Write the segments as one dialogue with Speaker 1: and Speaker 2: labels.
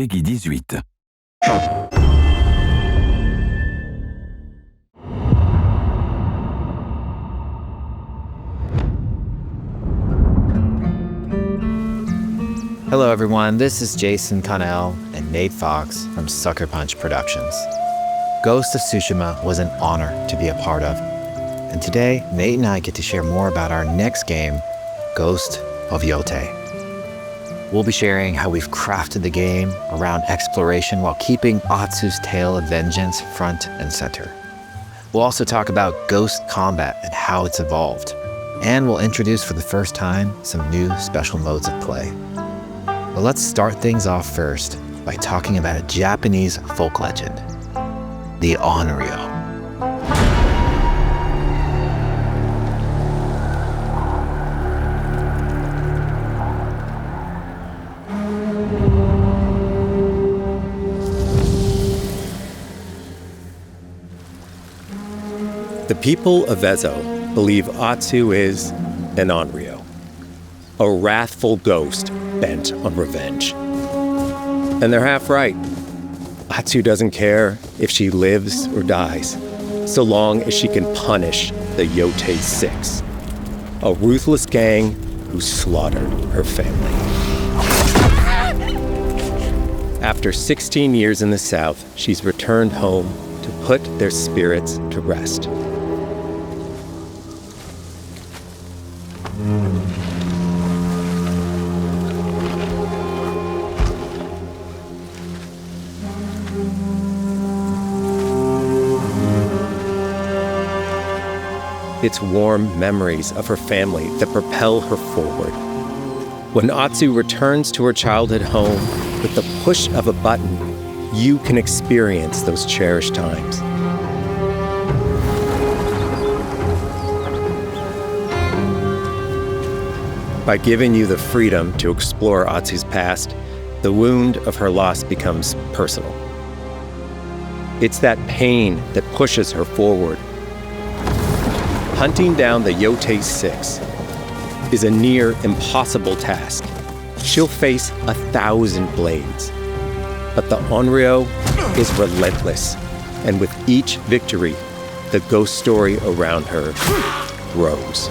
Speaker 1: Peggy 18.
Speaker 2: Hello everyone, this is Jason Connell and Nate Fox from Sucker Punch Productions. Ghost of Tsushima was an honor to be a part of. And today, Nate and I get to share more about our next game, Ghost of Yōtei. We'll be sharing how we've crafted the game around exploration while keeping Atsu's tale of vengeance front and center. We'll also talk about ghost combat and how it's evolved. And we'll introduce for the first time some new special modes of play. But let's start things off first by talking about a Japanese folk legend, the Onryo.
Speaker 3: The people of Ezo believe Atsu is an Onryo, a wrathful ghost bent on revenge. And they're half right. Atsu doesn't care if she lives or dies, so long as she can punish the Yōtei 6, a ruthless gang who slaughtered her family. After 16 years in the South, she's returned home to put their spirits to rest. It's warm memories of her family that propel her forward. When Atsu returns to her childhood home, with the push of a button, you can experience those cherished times. By giving you the freedom to explore Atsu's past, the wound of her loss becomes personal. It's that pain that pushes her forward. Hunting down the Yōtei 6 is a near impossible task. She'll face 1,000 blades. But the Onryo is relentless, and with each victory, the ghost story around her grows.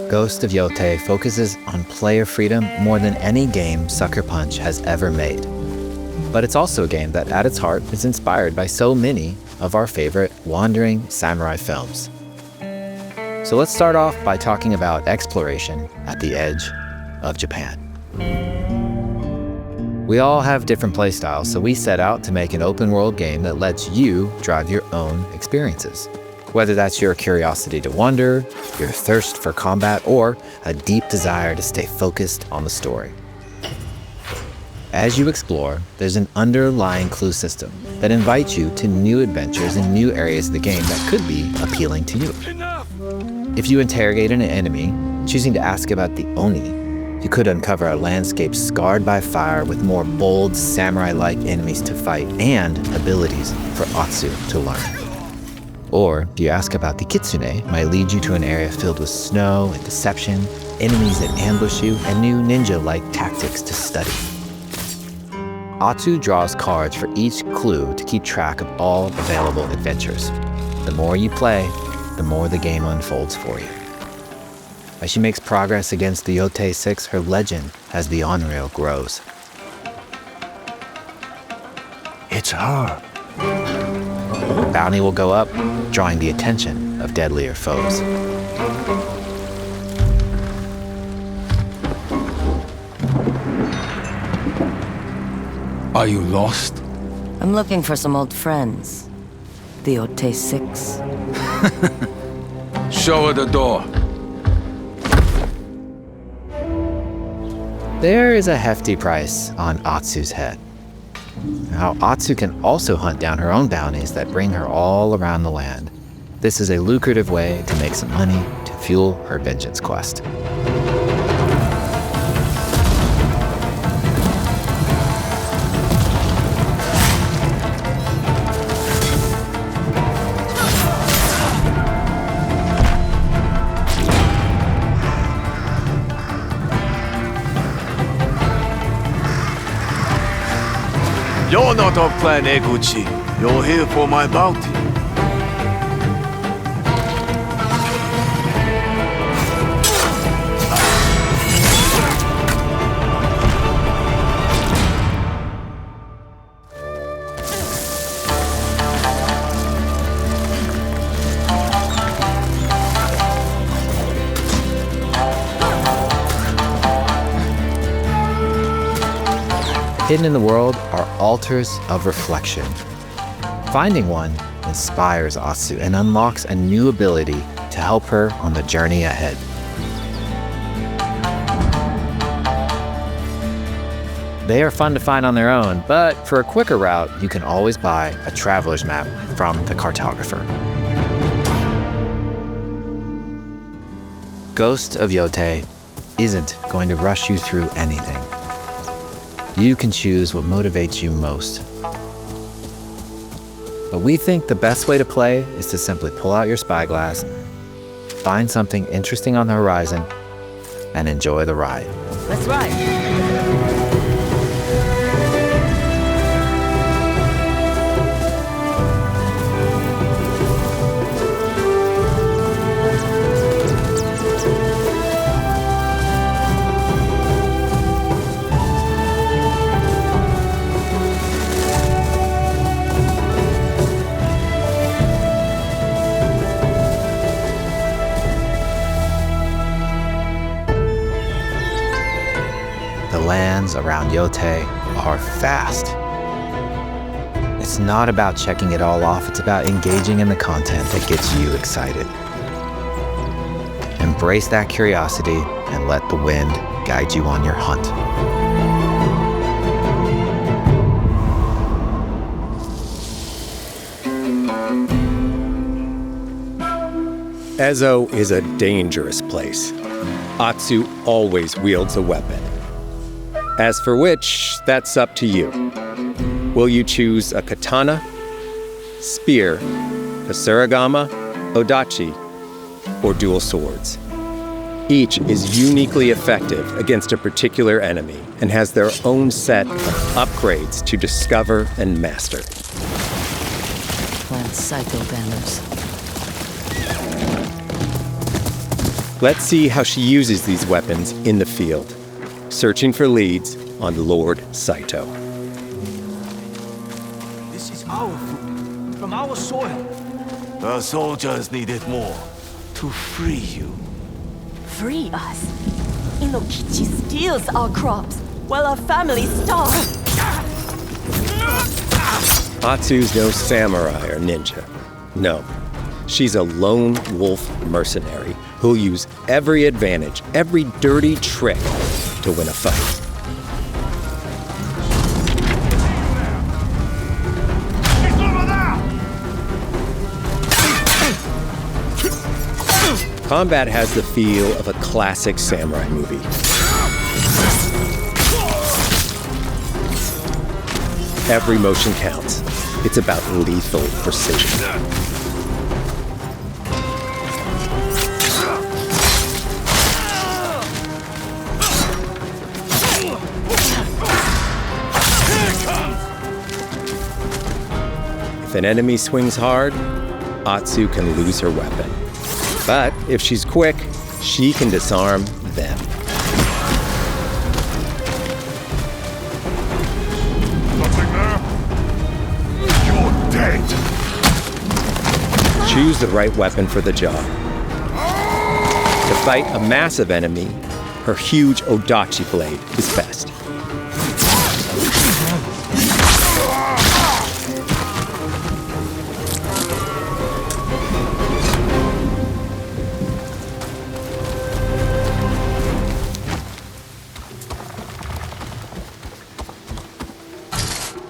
Speaker 2: Ghost of Yōtei focuses on player freedom more than any game Sucker Punch has ever made. But it's also a game that at its heart is inspired by so many of our favorite wandering samurai films. So let's start off by talking about exploration at the edge of Japan. We all have different playstyles, so we set out to make an open world game that lets you drive your own experiences. Whether that's your curiosity to wander, your thirst for combat, or a deep desire to stay focused on the story. As you explore, there's an underlying clue system that invites you to new adventures in new areas of the game that could be appealing to you. If you interrogate an enemy, choosing to ask about the Oni, you could uncover a landscape scarred by fire with more bold, samurai-like enemies to fight and abilities for Atsu to learn. Or, if you ask about the Kitsune, might lead you to an area filled with snow and deception, enemies that ambush you, and new ninja-like tactics to study. Atsu draws cards for each clue to keep track of all available adventures. The more you play, the more the game unfolds for you. As she makes progress against the Yōtei 6, her legend as the Onryo grows.
Speaker 1: It's her.
Speaker 2: Bounty will go up, drawing the attention of deadlier foes.
Speaker 1: Are you lost?
Speaker 4: I'm looking for some old friends. The Yōtei 6.
Speaker 1: Show her the door.
Speaker 2: There is a hefty price on Atsu's head. Now, Atsu can also hunt down her own bounties that bring her all around the land. This is a lucrative way to make some money to fuel her vengeance quest.
Speaker 1: You're not off plan Eguchi. You're here for my bounty.
Speaker 2: Hidden in the world are altars of reflection. Finding one inspires Atsu and unlocks a new ability to help her on the journey ahead. They are fun to find on their own, but for a quicker route, you can always buy a traveler's map from the cartographer. Ghost of Yōtei isn't going to rush you through anything. You can choose what motivates you most. But we think the best way to play is to simply pull out your spyglass, find something interesting on the horizon, and enjoy the ride.
Speaker 4: Let's ride.
Speaker 2: The lands around Yōtei are vast. It's not about checking it all off, it's about engaging in the content that gets you excited. Embrace that curiosity and let the wind guide you on your hunt.
Speaker 3: Ezo is a dangerous place. Atsu always wields a weapon. As for which, that's up to you. Will you choose a katana, spear, kasuragama, odachi, or dual swords? Each is uniquely effective against a particular enemy and has their own set of upgrades to discover and master.
Speaker 4: Plant psycho banners.
Speaker 3: Let's see how she uses these weapons in the field. Searching for leads on Lord Saito.
Speaker 1: This is our food, from our soil. The soldiers needed more to free you.
Speaker 5: Free us? Inokichi steals our crops while our families starve.
Speaker 3: Atsu's no samurai or ninja. No, she's a lone wolf mercenary who'll use every advantage, every dirty trick to win a fight. Combat has the feel of a classic samurai movie. Every motion counts. It's about lethal precision. If an enemy swings hard, Atsu can lose her weapon. But if she's quick, she can disarm them.
Speaker 1: Nothing there? You're dead!
Speaker 3: Choose the right weapon for the job. To fight a massive enemy, her huge odachi blade is best.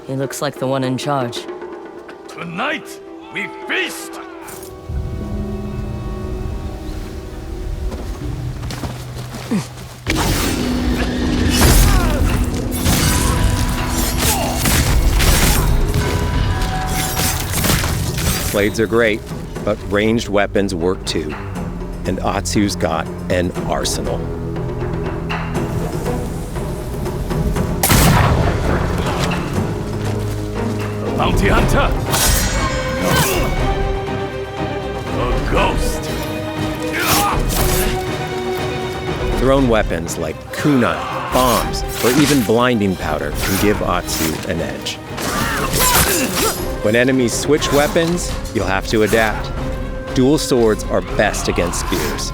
Speaker 4: He looks like the one in charge.
Speaker 1: Tonight, we feast!
Speaker 3: Blades are great, but ranged weapons work too. And Atsu's got an arsenal.
Speaker 1: Bounty hunter! A ghost!
Speaker 3: Thrown weapons like kunai, bombs, or even blinding powder can give Atsu an edge. When enemies switch weapons, you'll have to adapt. Dual swords are best against spears.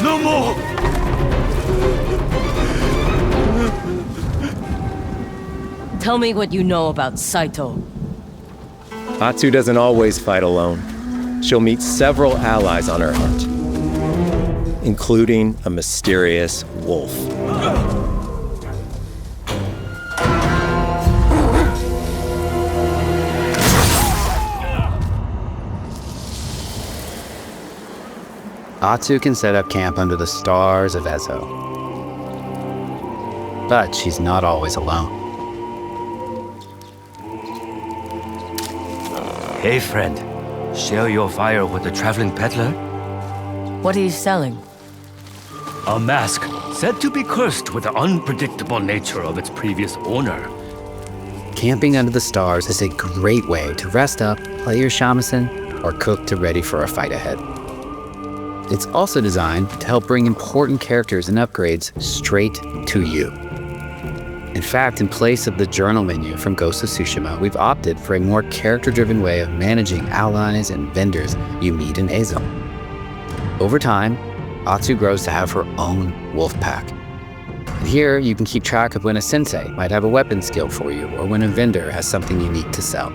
Speaker 1: No more!
Speaker 4: Tell me what you know about Saito.
Speaker 3: Atsu doesn't always fight alone. She'll meet several allies on her hunt, including a mysterious wolf.
Speaker 2: Atsu can set up camp under the stars of Ezo. But she's not always alone.
Speaker 1: Hey, friend. Share your fire with the traveling peddler?
Speaker 4: What are you selling?
Speaker 1: A mask said to be cursed with the unpredictable nature of its previous owner.
Speaker 2: Camping under the stars is a great way to rest up, play your shamisen, or cook to ready for a fight ahead. It's also designed to help bring important characters and upgrades straight to you. In fact, in place of the journal menu from Ghost of Tsushima, we've opted for a more character-driven way of managing allies and vendors you meet in Ezo. Over time, Atsu grows to have her own wolf pack. And here, you can keep track of when a sensei might have a weapon skill for you, or when a vendor has something unique to sell.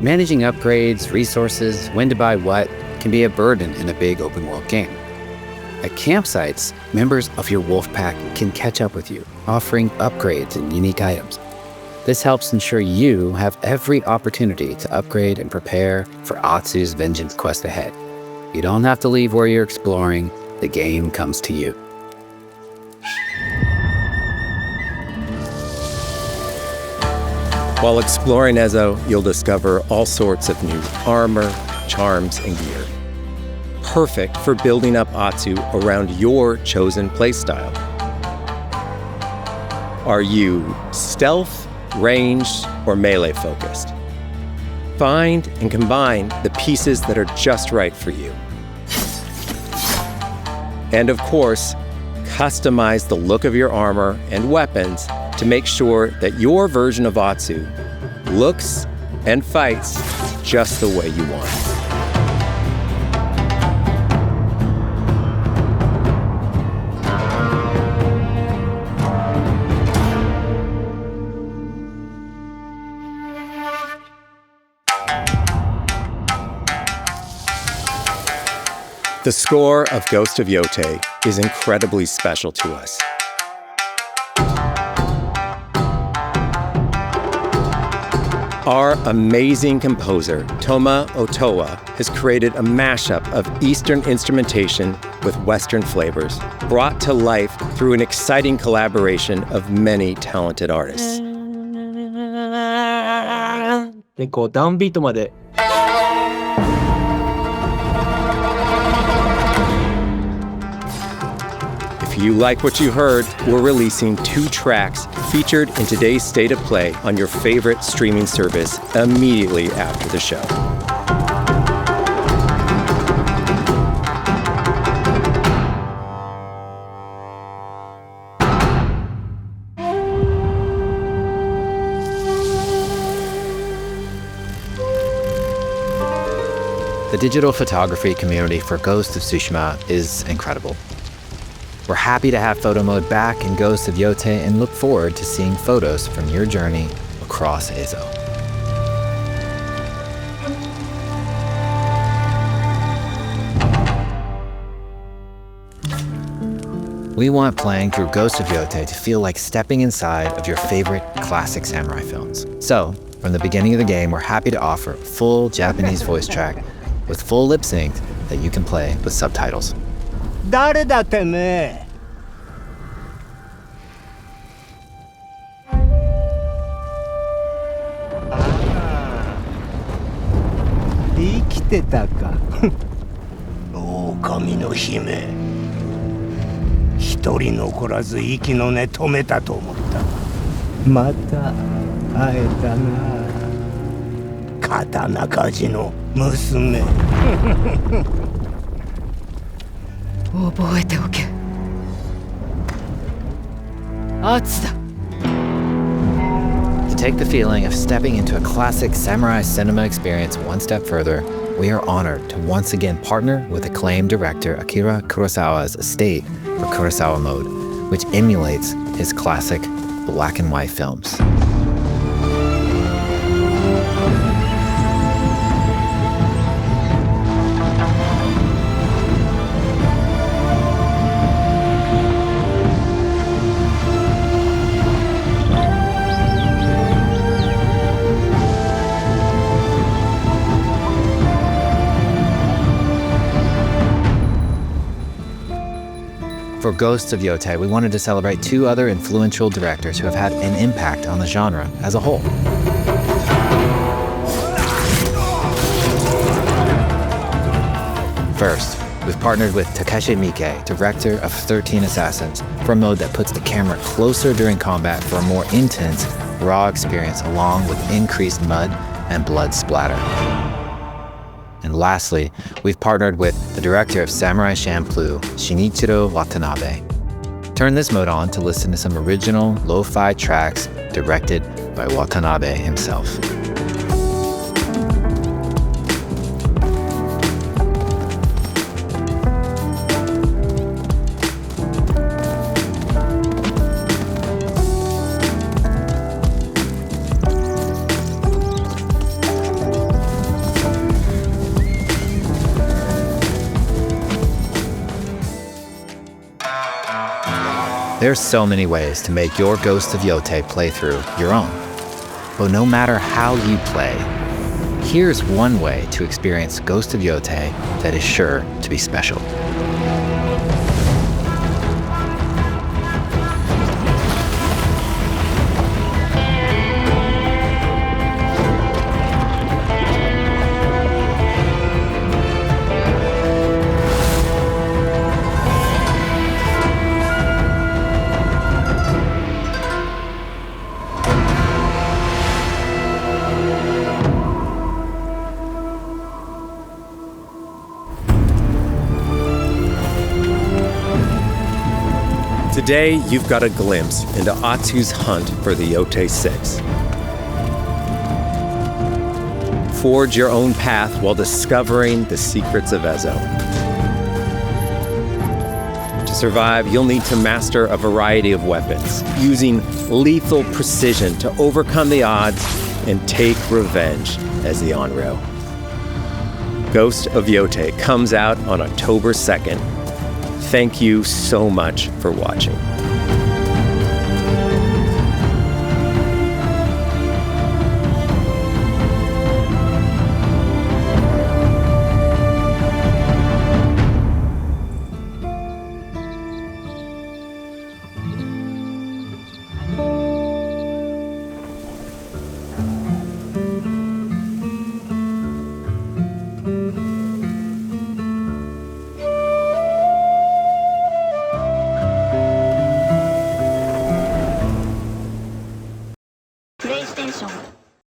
Speaker 2: Managing upgrades, resources, when to buy what, can be a burden in a big open-world game. At campsites, members of your wolf pack can catch up with you, offering upgrades and unique items. This helps ensure you have every opportunity to upgrade and prepare for Atsu's vengeance quest ahead. You don't have to leave where you're exploring, the game comes to you.
Speaker 3: While exploring Ezo, you'll discover all sorts of new armor, charms, and gear. Perfect for building up Atsu around your chosen playstyle. Are you stealth, ranged, or melee focused? Find and combine the pieces that are just right for you. And of course, customize the look of your armor and weapons to make sure that your version of Atsu looks and fights just the way you want. The score of Ghost of Yōtei is incredibly special to us. Our amazing composer, Toma Otoa, has created a mashup of Eastern instrumentation with Western flavors, brought to life through an exciting collaboration of many talented artists.
Speaker 6: でこうダウンビートまで
Speaker 3: If you like what you heard, we're releasing 2 tracks featured in today's State of Play on your favorite streaming service immediately after the show.
Speaker 2: The digital photography community for Ghost of Tsushima is incredible. We're happy to have photo mode back in Ghost of Yōtei and look forward to seeing photos from your journey across Ezo. We want playing through Ghost of Yōtei to feel like stepping inside of your favorite classic samurai films. So, from the beginning of the game, we're happy to offer a full Japanese voice track with full lip sync that you can play with subtitles.
Speaker 6: 誰だてめえ 生きてたか。
Speaker 7: 狼の姫。一人残らず息の根止めたと思った。
Speaker 6: また会えたな。
Speaker 7: 刀鍛冶の娘。
Speaker 4: 覚えておけ。hâteだ。
Speaker 2: To take the feeling of stepping into a classic samurai cinema experience one step further, we are honored to once again partner with acclaimed director Akira Kurosawa's estate for Kurosawa Mode, which emulates his classic black and white films. For Ghost of Yōtei, we wanted to celebrate two other influential directors who have had an impact on the genre as a whole. First, we've partnered with Takeshi Miike, director of 13 Assassins, for a mode that puts the camera closer during combat for a more intense, raw experience along with increased mud and blood splatter. And lastly, we've partnered with the director of Samurai Champloo, Shinichiro Watanabe. Turn this mode on to listen to some original lo-fi tracks directed by Watanabe himself. There's so many ways to make your Ghost of Yōtei playthrough your own. But no matter how you play, here's one way to experience Ghost of Yōtei that is sure to be special.
Speaker 3: Today, you've got a glimpse into Atsu's hunt for the Yōtei 6. Forge your own path while discovering the secrets of Ezo. To survive, you'll need to master a variety of weapons, using lethal precision to overcome the odds and take revenge as the Onryo. Ghost of Yōtei comes out on October 2nd. Thank you so much for watching.
Speaker 8: PlayStation